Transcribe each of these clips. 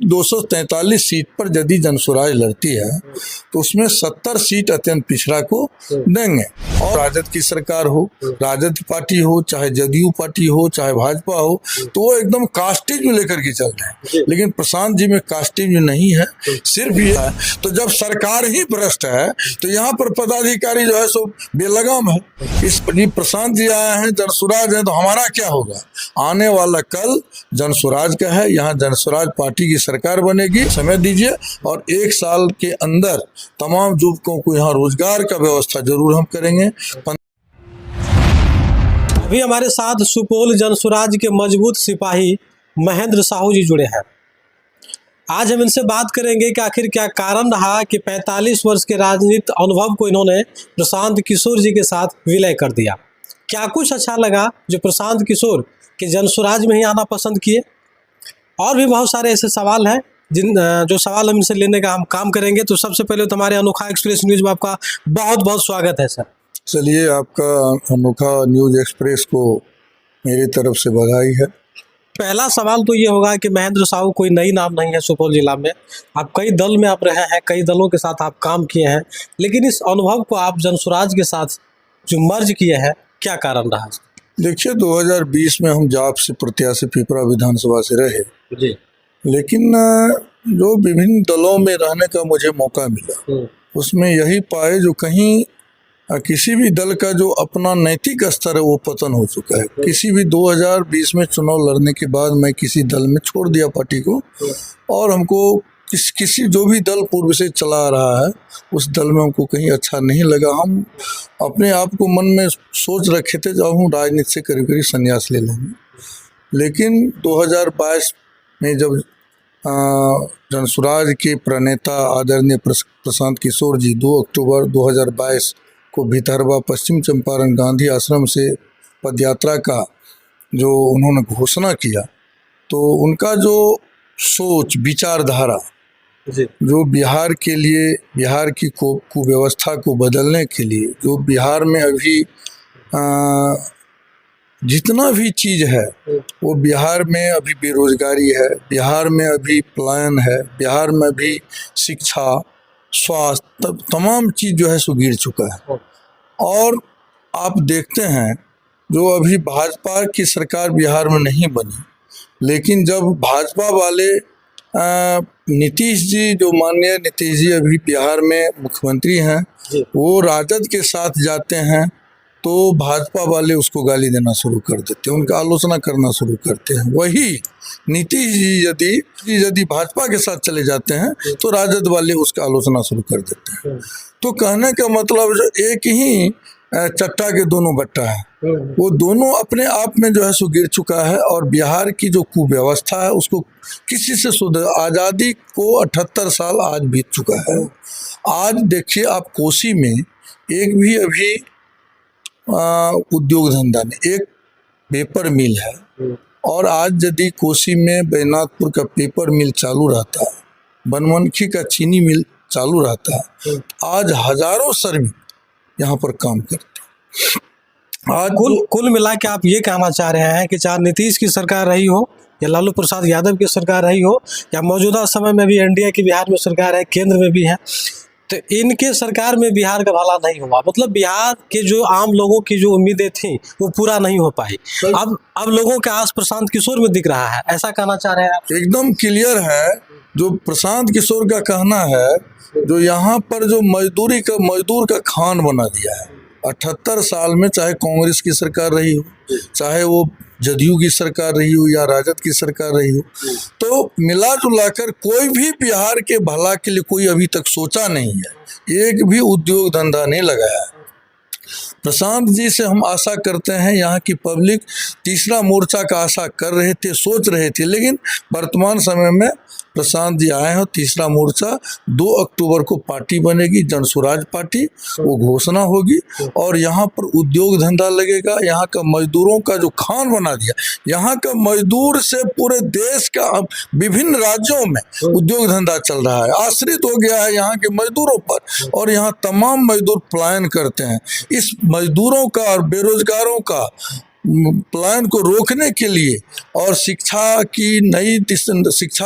243 seat पर यदि जनसुराज लड़ती है तो उसमें 70 सीट अत्यंत पिछड़ा को देंगे। और राजद की सरकार हो, राजद पार्टी हो, चाहे जदयू पार्टी हो, चाहे भाजपा हो, तो वो एकदम कास्टिज्म लेकर के चल रहे हैं। लेकिन प्रशांत जी में कास्टिज्म नहीं है, सिर्फ ये है। तो जब सरकार ही भ्रष्ट है तो यहाँ पर पदाधिकारी जो है सो बेलगाम है। इस प्रशांत जी आए हैं, जनसुराज है, तो हमारा क्या होगा? आने वाला कल जनसुराज का है, यहाँ जनसुराज पार्टी की सरकार बनेगी। समय दीजिए और 1 साल के अंदर तमाम युवकों को यहाँ रोजगार का व्यवस्था जरूर हम करेंगे। अभी हमारे साथ सुपौल जनसुराज के मजबूत सिपाही महेंद्र साहू जी जुड़े हैं। आज हम इनसे बात करेंगे कि आखिर क्या कारण रहा कि 45 वर्ष के राजनीतिक अनुभव को इन्होंने प्रशांत किशोर जी के साथ विलय कर दिया। क्या कुछ अच्छा लगा जो प्रशांत किशोर के जनसुराज में ही आना पसंद किए? और भी बहुत सारे ऐसे सवाल हैं जो सवाल हम इनसे लेने का हम काम करेंगे। तो सबसे पहले तो हमारे अनोखा एक्सप्रेस न्यूज में आपका बहुत बहुत स्वागत है सर। चलिए, आपका अनोखा न्यूज एक्सप्रेस को मेरी तरफ से बधाई है। पहला सवाल तो ये होगा कि महेंद्र साहू कोई नई नाम नहीं है सुपौल जिला में। आप कई दल में आप रहे हैं, कई दलों के साथ आप काम किए हैं, लेकिन इस अनुभव को आप जनसुराज के साथ जो मर्ज किए हैं, क्या कारण रहा? देखिए, 2020 में हम जाप से प्रत्याशी पिपरा विधानसभा से रहे जी, लेकिन जो विभिन्न दलों में रहने का मुझे मौका मिला उसमें यही पाए जो कहीं किसी भी दल का जो अपना नैतिक स्तर है वो पतन हो चुका है। किसी भी 2020 में चुनाव लड़ने के बाद मैं किसी दल में छोड़ दिया पार्टी को, और हमको किसी जो भी दल पूर्व से चला रहा है उस दल में हमको कहीं अच्छा नहीं लगा। हम अपने आप को मन में सोच रखे थे जब हम राजनीति से करीब करीब संन्यास ले लेंगे। लेकिन 2022 में जब जनसुराज के प्रणेता आदरणीय प्रशांत किशोर जी 2 अक्टूबर 2022 को भितरवा पश्चिम चंपारण गांधी आश्रम से पदयात्रा का जो उन्होंने घोषणा किया, तो उनका जो सोच विचारधारा जो बिहार के लिए, बिहार की कुव्यवस्था को बदलने के लिए, जो बिहार में अभी जितना भी चीज़ है वो बिहार में अभी बेरोजगारी है, बिहार में अभी पलायन है, बिहार में अभी शिक्षा, स्वास्थ्य, तमाम चीज़ जो है सो गिर चुका है। और आप देखते हैं जो अभी भाजपा की सरकार बिहार में नहीं बनी, लेकिन जब भाजपा वाले नीतीश जी, जो माननीय नीतीश जी अभी बिहार में मुख्यमंत्री हैं, वो राजद के साथ जाते हैं तो भाजपा वाले उसको गाली देना शुरू कर देते हैं, उनका आलोचना करना शुरू करते हैं। वही नीतीश जी यदि भाजपा के साथ चले जाते हैं तो राजद वाले उसका आलोचना शुरू कर देते हैं। तो कहने का मतलब जो एक ही चट्टा के दोनों बट्टा है, वो दोनों अपने आप में जो है सो गिर चुका है। और बिहार की जो कुव्यवस्था है उसको किसी से सुधर, आज़ादी को 78 साल आज बीत चुका है। आज देखिए आप कोसी में एक भी अभी उद्योग धंधा नहीं, एक पेपर मिल है, और आज यदि कोसी में बैजनाथपुर का पेपर मिल चालू रहता है, बनमनखी का चीनी मिल चालू रहता है, आज हजारों श्रमिक यहाँ पर काम करते हैं। आज कुल मिला के आप ये कहना चाह रहे हैं कि चाहे नीतीश की सरकार रही हो या लालू प्रसाद यादव की सरकार रही हो या मौजूदा समय में भी एनडीए की बिहार में सरकार है, केंद्र में भी है, तो इनके सरकार में बिहार का भला नहीं हुआ। मतलब बिहार के जो आम लोगों की जो उम्मीदें थी वो पूरा नहीं हो पाई। अब लोगों के आस प्रशांत किशोर में दिख रहा है, ऐसा कहना चाह रहे हैं आप? एकदम क्लियर है जो प्रशांत किशोर का कहना है, जो यहाँ पर जो मजदूर का खान बना दिया है। 78 साल में चाहे कांग्रेस की सरकार रही हो, चाहे वो जदयू की सरकार रही हो या राजद की सरकार रही हो, तो मिला जुला कर कोई भी बिहार के भला के लिए कोई अभी तक सोचा नहीं है, एक भी उद्योग धंधा नहीं लगाया है। प्रशांत जी से हम आशा करते हैं, यहाँ की पब्लिक तीसरा मोर्चा का आशा कर रहे थे, सोच रहे थे, लेकिन वर्तमान समय में प्रशांत जी आए हैं। तीसरा मोर्चा 2 अक्टूबर को पार्टी बनेगी, जनसुराज पार्टी, वो घोषणा होगी और यहाँ पर उद्योग धंधा लगेगा। यहाँ का मजदूरों का जो खान बना दिया, यहाँ का मजदूर से पूरे देश का विभिन्न राज्यों में उद्योग धंधा चल रहा है, आश्रित हो गया है यहाँ के मजदूरों पर, और यहाँ तमाम मजदूर पलायन करते हैं। इस मजदूरों का और बेरोजगारों का प्लान को रोकने के लिए और शिक्षा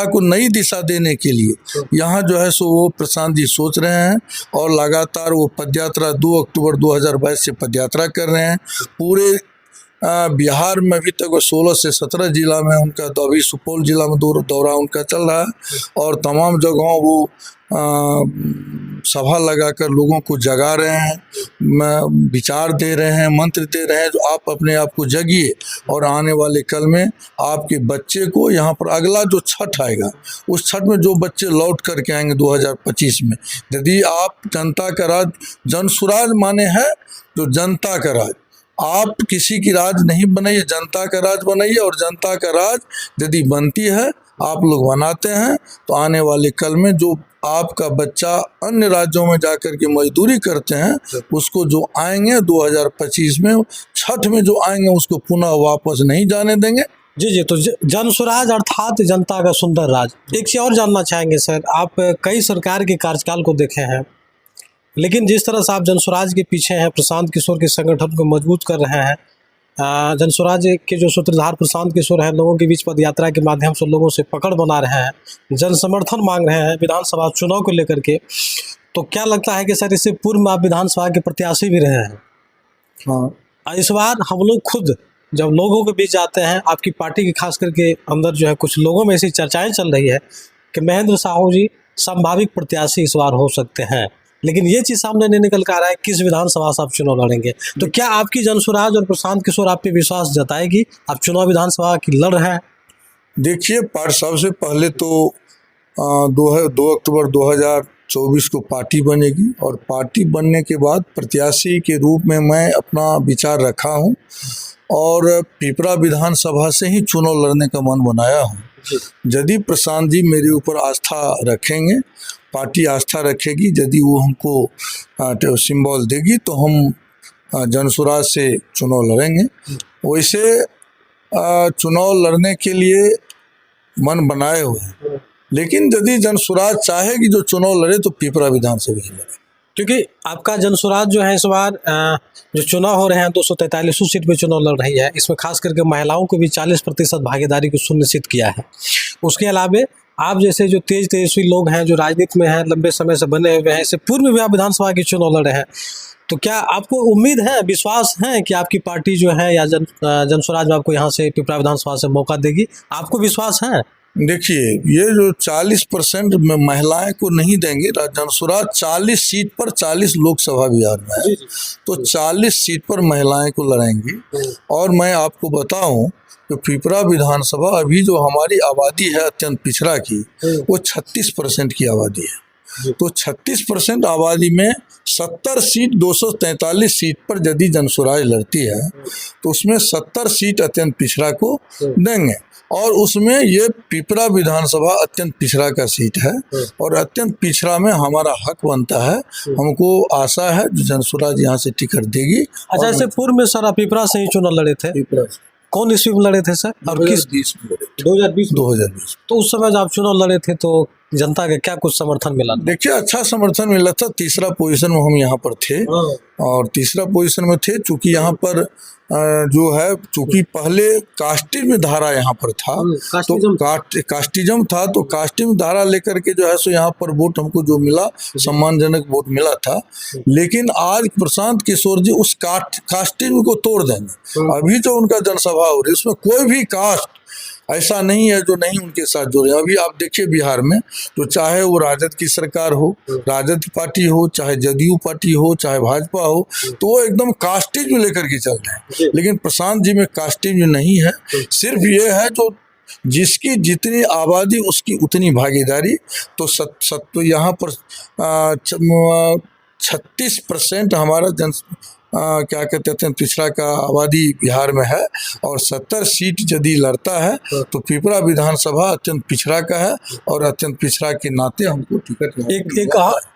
को नई दिशा देने के लिए यहाँ जो है सो वो प्रशांत जी सोच रहे हैं और लगातार वो पदयात्रा 2 अक्टूबर 2022 से पदयात्रा कर रहे हैं। पूरे बिहार में अभी तक 16 से 17 जिला में उनका, तो अभी सुपौल जिला में दौरा उनका चल रहा है और तमाम जगहों वो सभा लगाकर लोगों को जगा रहे हैं, विचार दे रहे हैं, मंत्र दे रहे हैं जो आप अपने आप को जगिए और आने वाले कल में आपके बच्चे को यहाँ पर अगला जो छठ आएगा उस छठ में जो बच्चे लौट करके आएंगे 2025 में, यदि आप जनता का राज, जनसुराज माने है जो जनता का राज, आप किसी की राज नहीं बनाइए, जनता का राज बनाइए और जनता का राज यदि बनती है, आप लोग बनाते हैं, तो आने वाले कल में जो आपका बच्चा अन्य राज्यों में जाकर के मजदूरी करते हैं उसको जो आएंगे 2025 में छठ में जो आएंगे उसको पुनः वापस नहीं जाने देंगे। जी, तो जनसुराज अर्थात जनता का सुंदर राज। एक चीज और जानना चाहेंगे सर, आप कई सरकार के कार्यकाल को देखे हैं, लेकिन जिस तरह से आप जनसुराज के पीछे हैं, प्रशांत किशोर के संगठन को मजबूत कर रहे हैं, जनसुराज के जो सूत्रधार प्रशांत किशोर हैं, लोगों के बीच पद यात्रा के माध्यम से लोगों से पकड़ बना रहे हैं, जन समर्थन मांग रहे हैं विधानसभा चुनाव को लेकर के, तो क्या लगता है कि सर इससे पूर्व में आप विधानसभा के प्रत्याशी भी रहे हैं? हाँ, इस बार हम लोग खुद जब लोगों के बीच जाते हैं, आपकी पार्टी के खास करके अंदर जो है कुछ लोगों में ऐसी चर्चाएं चल रही है कि महेंद्र साहू जी संभावित प्रत्याशी इस बार हो सकते हैं, लेकिन ये चीज़ सामने नहीं निकल कर आ रहा है किस विधानसभा से आप चुनाव लड़ेंगे। तो क्या आपकी जनसुराज और प्रशांत किशोर आप पे विश्वास जताएगी, आप चुनाव विधानसभा की लड़ रहे हैं? देखिए, सबसे पहले तो 2 अक्टूबर 2024 को पार्टी बनेगी और पार्टी बनने के बाद प्रत्याशी के रूप में मैं अपना विचार रखा हूं और पिपरा विधानसभा से ही चुनाव लड़ने का मन बनाया हूं। यदि प्रशांत जी मेरे ऊपर आस्था रखेंगे, पार्टी आस्था रखेगी, यदि वो हमको सिंबल देगी तो हम जनसुराज से चुनाव लड़ेंगे। वैसे चुनाव लड़ने के लिए मन बनाए हुए हैं, लेकिन यदि जनसुराज चाहेगी जो चुनाव लड़े तो पिपरा विधानसभा ही लड़े, क्योंकि आपका जनसुराज जो है इस बार जो चुनाव हो रहे हैं 243 सीट पे चुनाव लड़ रही है, इसमें खास करके महिलाओं को भी 40% भागीदारी को सुनिश्चित किया है। उसके अलावा आप जैसे जो तेजस्वी लोग हैं, जो राजनीति में हैं, लंबे समय से बने हुए हैं, इससे पूर्व में भी आप विधानसभा के चुनाव लड़े हैं, तो क्या आपको उम्मीद है, विश्वास है कि आपकी पार्टी जो है या जनसुराज में आपको यहाँ से पिपरा विधानसभा से मौका देगी? आपको विश्वास है? देखिए, ये जो 40% में महिलाएं को नहीं देंगे, जनसुराज 40 सीट पर 40 लोकसभा बिहार में है, तो 40 सीट पर महिलाएं को लड़ेंगी। और मैं आपको बताऊं कि पिपरा विधानसभा अभी जो हमारी आबादी है अत्यंत पिछड़ा की, वो 36% की आबादी है, तो 36% आबादी में 70 सीट 243 सीट पर यदि जनसुराज लड़ती है तो उसमें 70 सीट अत्यंत पिछड़ा को देंगे और उसमें ये पिपरा विधानसभा अत्यंत पिछड़ा का सीट है और अत्यंत पिछड़ा में हमारा हक बनता है। हमको आशा है जो जनसुराज यहाँ से टिकट देगी। अच्छा, इससे पूर्व में सर आप पिपरा से ही चुनाव लड़े थे, कौन ईस्वी में लड़े थे सर और किस? 2020। तो उस समय जब आप चुनाव लड़े थे तो जनता का क्या कुछ समर्थन मिला? देखिए, अच्छा समर्थन मिला था, तीसरा पोजीशन में हम यहाँ पर थे और तीसरा पोजीशन में थे चूंकि यहाँ पर जो है, चूंकि पहले कास्टिज्म धारा यहाँ पर था, तो कास्टिज्म था, तो कास्टिज्म धारा लेकर के जो है सो यहाँ पर वोट हमको जो मिला, सम्मानजनक वोट मिला था। लेकिन आज प्रशांत किशोर जी उस कास्टिज्म को तोड़ देंगे। अभी जो उनका जनसभा हो रही है उसमें कोई भी कास्ट ऐसा नहीं है जो नहीं उनके साथ जुड़े। अभी आप देखिए बिहार में, तो चाहे वो राजद की सरकार हो, राजद की पार्टी हो, चाहे जदयू पार्टी हो, चाहे भाजपा हो, तो वो एकदम कास्टिज्म लेकर के चल रहे हैं। लेकिन प्रशांत जी में कास्टिज्म नहीं है, सिर्फ ये है जो जिसकी जितनी आबादी उसकी उतनी भागीदारी। तो यहाँ पर 36% हमारा क्या कहते हैं पिछड़ा का आबादी बिहार में है और 70 सीट यदि लड़ता है तो पिपरा विधानसभा अत्यंत पिछड़ा का है और अत्यंत पिछड़ा के नाते हमको टिकट।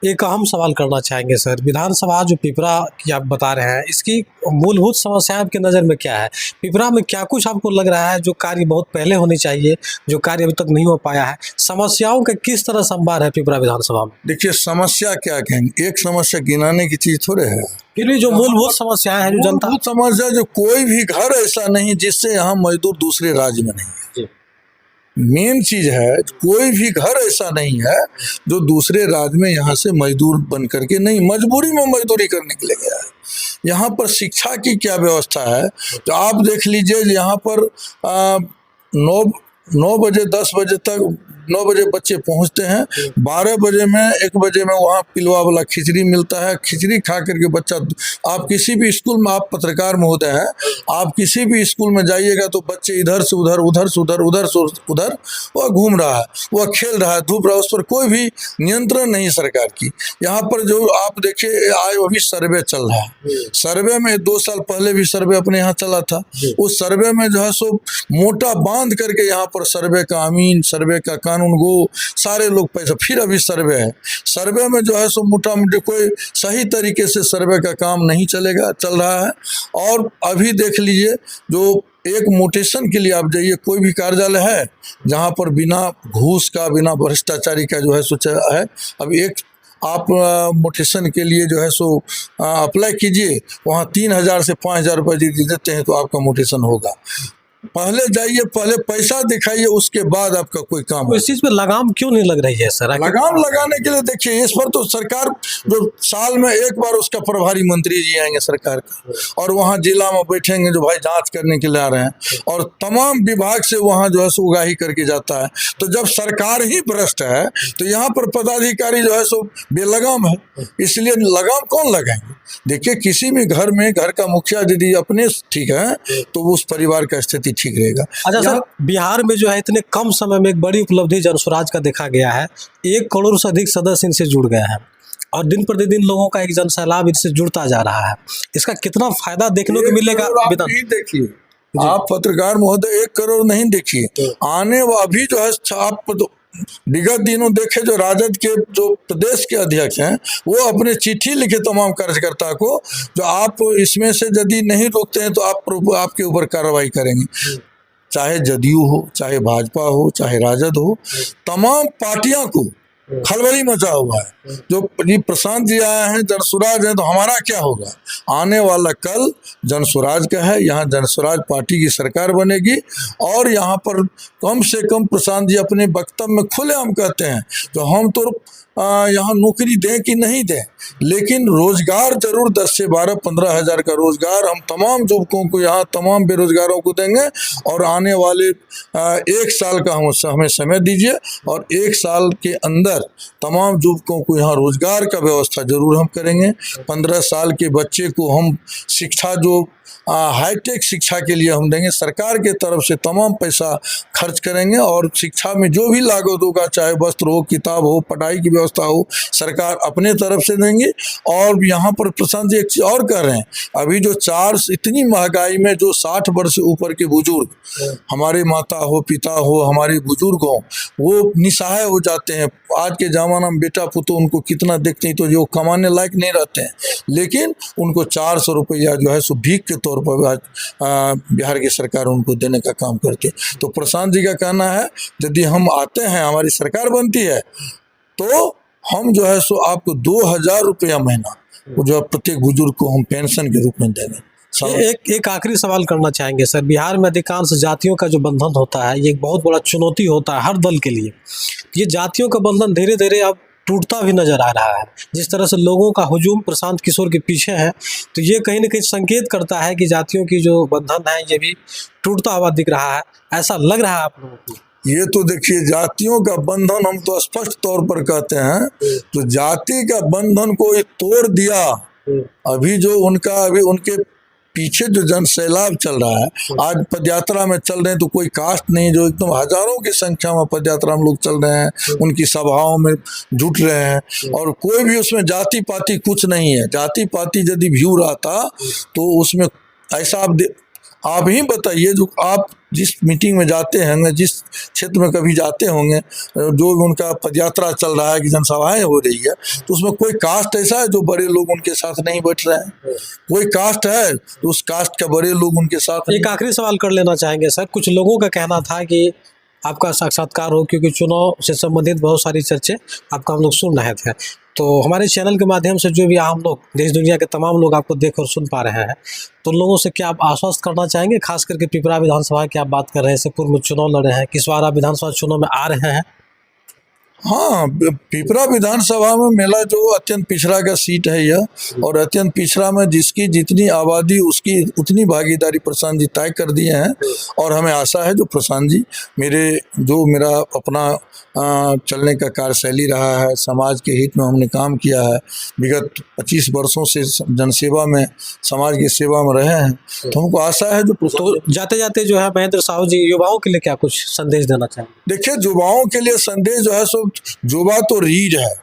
एक अहम सवाल करना चाहेंगे सर, विधानसभा जो पिपरा की आप बता रहे हैं, इसकी मूलभूत समस्या आपकी नज़र में क्या है? पिपरा में क्या कुछ आपको लग रहा है जो कार्य बहुत पहले होने चाहिए, जो कार्य अभी तक नहीं हो पाया है? समस्याओं का किस तरह संभार है पिपरा विधानसभा में? देखिए, समस्या क्या कहेंगे, एक समस्या गिनाने की चीज थोड़े है। फिर भी जो मूलभूत समस्याएं हैं जो जनता मूलभूत समस्या, जो कोई भी घर ऐसा नहीं जिससे यहाँ मजदूर दूसरे राज्य में नहीं है। जी। मेन चीज है, कोई भी घर ऐसा नहीं है जो दूसरे राज्य में यहाँ से मजदूर बन करके नहीं, मजबूरी में मजदूरी करने के लिए गया है। यहाँ पर शिक्षा की क्या व्यवस्था है, तो आप देख लीजिए, यहाँ पर 9 बजे 10 बजे तक 9 बजे बच्चे पहुंचते हैं, 12 बजे में 1 बजे में वहाँ पिलवा वाला खिचड़ी मिलता है। खिचड़ी खा करके बच्चा, आप किसी भी स्कूल में, आप पत्रकार महोदय हैं, आप किसी भी स्कूल में जाइएगा तो बच्चे इधर से उधर, उधर से उधर, उधर से उधर, वह घूम रहा है, वह खेल रहा है, धूप रहा है, उस पर कोई भी नियंत्रण नहीं सरकार की। यहाँ पर जो आप देखिए, आज अभी सर्वे चल रहा है, सर्वे में 2 साल पहले भी सर्वे अपने यहाँ चला था। उस सर्वे में जो है सो मोटा बांध करके यहाँ पर सर्वे का अमीन, सर्वे का कानून गो, सारे लोग पैसा, फिर अभी सर्वे है। सर्वे में जो है सो मोटा मोटी कोई सही तरीके से सर्वे का काम नहीं चल रहा है। और अभी देख लीजिए, जो एक मोटेशन के लिए आप जाइए, कोई भी कार्यालय है जहाँ पर बिना घूस का, बिना भ्रष्टाचारी का जो है सो है। अब एक आप मोटेशन के लिए जो है सो अप्लाई कीजिए, वहाँ 3,000 से 5,000 रुपये यदि देते हैं तो आपका मोटेशन होगा। पहले जाइए, पहले पैसा दिखाइए, उसके बाद आपका कोई काम तो इस चीज़ पे लगाम क्यों नहीं लग रही है सर? लगाम लगाने के लिए देखिए, इस पर तो सरकार, जो साल में एक बार उसका प्रभारी मंत्री जी आएंगे सरकार का, और वहाँ जिला में बैठेंगे, जो भाई जांच करने के लिए आ रहे हैं, और तमाम विभाग से वहाँ जो है सो उगाही करके जाता है। तो जब सरकार ही भ्रष्ट है तो यहाँ पर पदाधिकारी जो है सो बेलगाम है, इसलिए लगाम कौन लगाएंगे? देखिए, किसी भी घर में घर का मुखिया यदि अपने ठीक है तो उस परिवार का स्थिति ठीक रहेगा। अच्छा सर, बिहार में जो है इतने कम समय में एक बड़ी उपलब्धि जनसुराज का देखा गया है। 1 करोड़ से अधिक सदस्य इनसे जुड़ गए हैं और दिन प्रतिदिन लोगों का एक जनसैलाब इनसे जुड़ता जा रहा है। इसका कितना फायदा देखने को मिलेगा? देखिए, आप पत्रकार महोदय 1 करोड़ नहीं देखिए, आने वो अभी जो है, आप विगत दिनों देखे, जो राजद के जो प्रदेश के अध्यक्ष हैं, वो अपने चिट्ठी लिखे तमाम कार्यकर्ता को, जो आप इसमें से यदि नहीं रोकते हैं तो आपके ऊपर कार्रवाई करेंगे। चाहे जदयू हो, चाहे भाजपा हो, चाहे राजद हो, तमाम पार्टियां को खलबली मचा हुआ है। जो प्रशांत जी आए हैं, जनसुराज है, तो हमारा क्या होगा? आने वाला कल जनसुराज का है, यहाँ जनसुराज पार्टी की सरकार बनेगी। और यहाँ पर कम से कम प्रशांत जी अपने वक्तव्य में खुलेआम कहते हैं, तो हम तो यहाँ नौकरी दें कि नहीं दें, लेकिन रोजगार जरूर 10 से 12, 15 हज़ार का रोजगार हम तमाम युवकों को, यहाँ तमाम बेरोजगारों को देंगे। और आने वाले 1 साल का हमें समय दीजिए, और 1 साल के अंदर तमाम युवकों को यहाँ रोजगार का व्यवस्था जरूर हम करेंगे। 15 साल के बच्चे को हम शिक्षा, जो हाईटेक शिक्षा के लिए हम देंगे, सरकार के तरफ से तमाम पैसा खर्च करेंगे, और शिक्षा में जो भी लागत होगा, चाहे वस्त्र हो, किताब हो, पढ़ाई की व्यवस्था हो, सरकार अपने तरफ से देंगे। और यहाँ पर प्रशांत जी एक चीज़ और कह रहे हैं, अभी जो इतनी महंगाई में जो 60 वर्ष से ऊपर के बुजुर्ग, हमारे माता हो, पिता हो, हमारे बुजुर्ग हो, वो निसहाय हो जाते हैं। आज के ज़माना में बेटा पुतो उनको कितना देखते हैं, तो जो कमाने लायक नहीं रहते हैं, लेकिन उनको 400 रुपया जो है सो भीख के तौर पर आज बिहार की सरकार उनको देने का काम करती है। तो प्रशांत जी का कहना है, यदि हम आते हैं, हमारी सरकार बनती है, तो हम जो है सो आपको 2,000 रुपया महीना, वो जो प्रत्येक बुजुर्ग को हम पेंशन के रूप में देंगे। एक आखिरी सवाल करना चाहेंगे सर। बिहार में अधिकांश जातियों का जो बंधन होता है, ये एक बहुत बड़ा चुनौती होता है हर दल के लिए। ये जातियों का बंधन धीरे धीरे अब टूटता भी नजर आ रहा है। जिस तरह से लोगों का हुजूम प्रशांत किशोर के पीछे है, तो ये कहीं ना कहीं संकेत करता है कि जातियों की जो बंधन है ये भी टूटता हुआ दिख रहा है। ऐसा लग रहा है आप लोगों को? ये तो देखिए, जातियों का बंधन हम तो स्पष्ट तौर पर कहते हैं, तो जाति का बंधन को तोड़ दिया। अभी जो उनके पीछे जो जन सैलाब चल रहा है, आज पदयात्रा में चल रहे हैं, तो कोई कास्ट नहीं, जो एकदम हजारों की संख्या में पदयात्रा में लोग चल रहे हैं, उनकी सभाओं में जुट रहे हैं, और कोई भी उसमें जाति पाति कुछ नहीं है। जाति पाति यदि व्यू रहता तो उसमें ऐसा आप ही बताइए, जो आप जिस मीटिंग में जाते हैं, जिस क्षेत्र में कभी जाते होंगे, जो भी उनका पदयात्रा चल रहा है कि जनसभाएं हो रही है, तो उसमें कोई कास्ट ऐसा है जो बड़े लोग उनके साथ नहीं बैठ रहे हैं? कोई कास्ट है तो उस कास्ट के बड़े लोग उनके साथ एक आखिरी सवाल कर लेना चाहेंगे सर। कुछ लोगों का कहना था कि आपका साक्षात्कार हो, क्योंकि चुनाव से संबंधित बहुत सारी चर्चे आपका हम लोग सुन रहे थे, तो हमारे चैनल के माध्यम से जो भी आम लोग, देश दुनिया के तमाम लोग आपको देख और सुन पा रहे हैं, तो उन लोगों से क्या आप आश्वस्त करना चाहेंगे, खास करके पिपरा विधानसभा की आप बात कर रहे हैं, इससे पूर्व में चुनाव लड़ रहे हैं, इस बार आप विधानसभा चुनाव में आ रहे हैं? हाँ, पिपरा विधानसभा में मेरा जो अत्यंत पिछड़ा का सीट है यह, और अत्यंत पिछड़ा में जिसकी जितनी आबादी उसकी उतनी भागीदारी प्रशांत जी तय कर दिए हैं। और हमें आशा है जो प्रशांत जी मेरा अपना चलने का कार्यशैली रहा है, समाज के हित में हमने काम किया है, विगत 25 वर्षों से जनसेवा में, समाज की सेवा में रहे हैं, तो हमको आशा है जो तो जाते जाते जो है महेंद्र साहू जी, युवाओं के लिए क्या कुछ संदेश देना चाहेंगे? देखिए, युवाओं के लिए संदेश जो है सो, युवा तो रीढ़ है।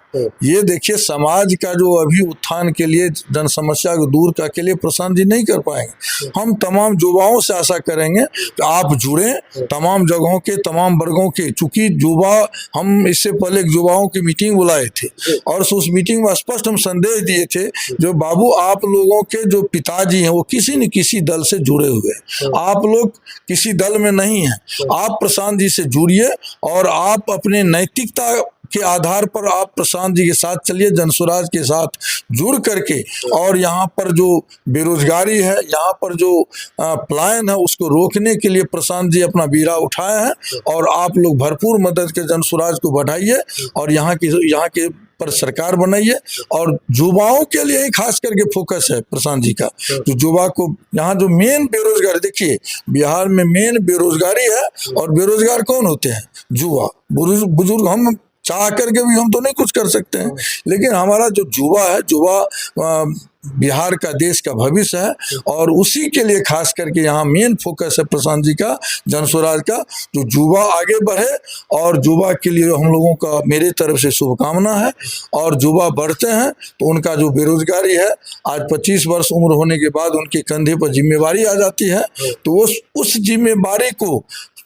ये देखिए, समाज का जो अभी उत्थान के लिए, जन समस्या को दूर का के लिए प्रशांत जी नहीं कर पाएंगे। हम तमाम युवाओं से आशा करेंगे कि आप जुड़ें, तमाम जगहों के, तमाम वर्गों के, चूंकि युवा, हम इससे पहले युवाओं की मीटिंग बुलाए थे और उस मीटिंग में स्पष्ट हम संदेश दिए थे, जो बाबू आप लोगों के जो पिताजी हैं वो किसी न किसी दल से जुड़े हुए हैं, आप लोग किसी दल में नहीं हैं, आप प्रशांत जी से जुड़िए और आप अपने नैतिकता के आधार पर आप प्रशांत जी के साथ चलिए, जनसुराज के साथ जुड़ करके, और यहाँ पर जो बेरोजगारी है, यहाँ पर जो पलायन है, उसको रोकने के लिए प्रशांत जी अपना बीड़ा उठाए हैं। और आप लोग भरपूर मदद के जनसुराज को बढ़ाइए और यहाँ के पर सरकार बनाइए। और युवाओं के लिए ही खास करके फोकस है प्रशांत जी का, जो युवा को यहाँ जो मेन बेरोजगारी, देखिए बिहार में मेन बेरोजगारी है, और बेरोजगार कौन होते हैं? युवा। बुजुर्ग हम चाह करके भी हम तो नहीं कुछ कर सकते हैं, लेकिन हमारा जो युवा है, युवा बिहार का, देश का भविष्य है, और उसी के लिए खास करके यहाँ मेन फोकस है प्रशांत जी का, जनसुराज का, जो युवा आगे बढ़े। और युवा के लिए हम लोगों का मेरे तरफ से शुभकामना है। और युवा बढ़ते हैं तो उनका जो बेरोजगारी है, आज 25 वर्ष उम्र होने के बाद उनके कंधे पर जिम्मेवारी आ जाती है, तो उस जिम्मेवारी को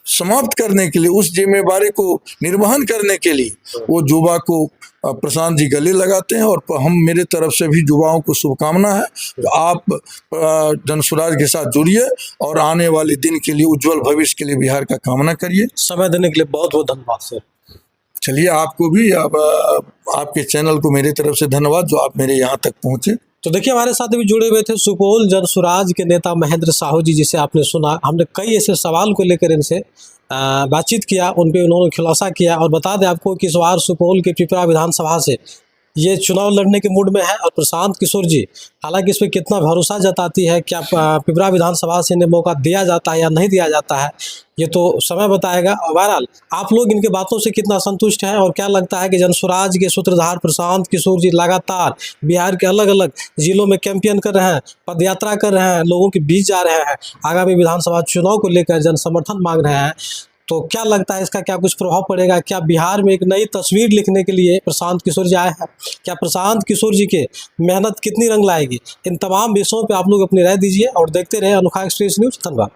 समाप्त करने के लिए, उस जिम्मेवारी को निर्वहन करने के लिए वो युवा को प्रशांत जी गले लगाते हैं। और हम, मेरे तरफ से भी युवाओं को शुभकामना है कि आप जनसुराज के साथ जुड़िए और आने वाले दिन के लिए, उज्जवल भविष्य के लिए बिहार का कामना करिए। समय देने के लिए बहुत बहुत धन्यवाद सर। चलिए, आपको भी, आपके चैनल को मेरे तरफ से धन्यवाद जो आप मेरे यहाँ तक पहुँचे। तो देखिए, हमारे साथ भी जुड़े हुए थे सुपौल जनसुराज के नेता महेंद्र साहू जी, जिसे आपने सुना। हमने कई ऐसे सवाल को लेकर इनसे बातचीत किया, उन पे उन्होंने खुलासा किया। और बता दें आपको कि इस बार सुपौल के पिपरा विधानसभा से ये चुनाव लड़ने के मूड में है। और प्रशांत किशोर जी, हालांकि इस पर कितना भरोसा जताती है, क्या पिपरा विधानसभा से इन्हें मौका दिया जाता है या नहीं दिया जाता है, ये तो समय बताएगा। बहरहाल, आप लोग इनके बातों से कितना संतुष्ट हैं, और क्या लगता है कि जनसुराज के सूत्रधार प्रशांत किशोर जी लगातार बिहार के अलग अलग जिलों में कैंपेन कर रहे हैं, पदयात्रा कर रहे हैं, लोगों के बीच जा रहे हैं, आगामी विधानसभा चुनाव को लेकर जन समर्थन मांग रहे हैं, तो क्या लगता है इसका क्या कुछ प्रभाव पड़ेगा? क्या बिहार में एक नई तस्वीर लिखने के लिए प्रशांत किशोर जी आए हैं? क्या प्रशांत किशोर जी के मेहनत कितनी रंग लाएगी? इन तमाम विषयों पे आप लोग अपनी राय दीजिए और देखते रहे अनोखा एक्सप्रेस न्यूज़। धन्यवाद।